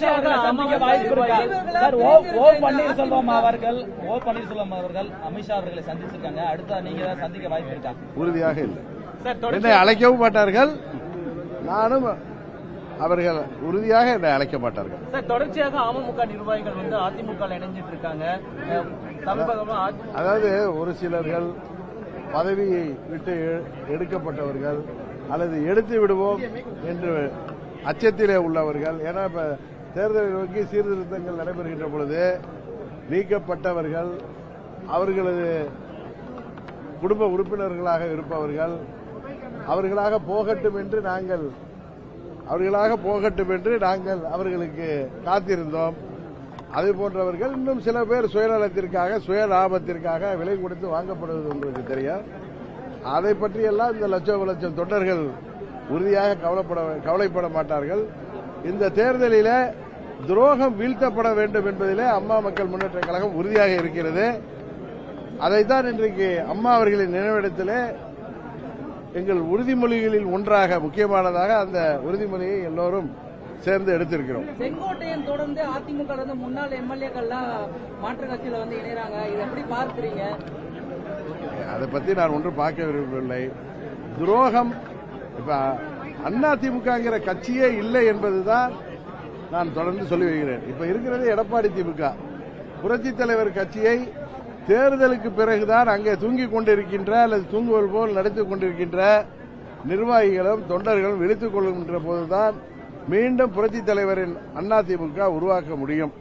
சந்திக்க வாய்ப்பு இருக்கா சார்? ஓ பன்னீர்செல்வம் அவர்கள் அமித்ஷா அவர்களை சந்திச்சிருக்காங்க. அடுத்த நீங்க சந்திக்க வாய்ப்பு இருக்கா? உறுதியாக இல்லை. என்னை அழைக்கவும் மாட்டார்கள். நானும் அவர்கள் உறுதியாக என்னை அழைக்க மாட்டார்கள். சார், தொடர்ச்சியாக அமமுக நிர்வாகிகள் வந்து அதிமுக இணைஞ்சிட்டு இருக்காங்க. அதாவது ஒரு சிலர்கள் பதவியை விட்டு எடுக்கப்பட்டவர்கள் அல்லது எடுத்து விடுவோம் என்று அச்சத்திலே உள்ளவர்கள். ஏன்னா இப்ப தேர்தலை நோக்கி சீர்திருத்தங்கள் நடைபெறுகின்ற பொழுது நீக்கப்பட்டவர்கள், அவர்களது குடும்ப உறுப்பினர்களாக இருப்பவர்கள் அவர்களாக போகட்டும் என்று நாங்கள் அவர்களுக்கு காத்திருந்தோம். அதே போன்றவர்கள் இன்னும் சில பேர் சுயநலத்திற்காக சுய லாபத்திற்காக விலை கொடுத்து வாங்கப்படுவது உங்களுக்கு தெரியும். அதை பற்றியெல்லாம் இந்த லட்சம் தொண்டர்கள் உறுதியாக கவலைப்பட மாட்டார்கள். இந்த தேர்தலில் துரோகம் வீழ்த்தப்பட வேண்டும் என்பதிலே அம்மா மக்கள் முன்னேற்ற கழகம் உறுதியாக இருக்கிறது. அதைத்தான் இன்றைக்கு அம்மா அவர்களின் நினைவிடத்திலே எங்கள் உறுதிமொழிகளில் ஒன்றாக முக்கியமானதாக அந்த உறுதிமொழியை எல்லோரும் சேர்ந்து எடுத்திருக்கிறோம். செங்கோட்டையன் தொடர்ந்து அதிமுக முன்னாள் எம்எல்ஏக்கள்லாம் மாற்று கட்சியில வந்து இணைறாங்க. இதை எப்படி பார்க்கிறீங்க? அதை பத்தி நான் ஒன்றும் பார்க்க விரும்பவில்லை. துரோகம் இப்ப அதிமுகங்கிற கட்சியே இல்லை என்பதுதான் நான் தொடர்ந்து சொல்லி வருகிறேன். இப்ப இருக்கிறது எடப்பாடி திமுக. புரட்சி தலைவர் கட்சியை தேர்தலுக்கு பிறகுதான் அங்கே தூங்கிக் கொண்டிருக்கின்ற அல்லது தூங்குவது போல் நடத்திக் கொண்டிருக்கின்ற நிர்வாகிகளும் தொண்டர்களும் விழித்துக் கொள்கின்ற போதுதான் மீண்டும் புரட்சி தலைவரின் அதிமுக உருவாக்க முடியும்.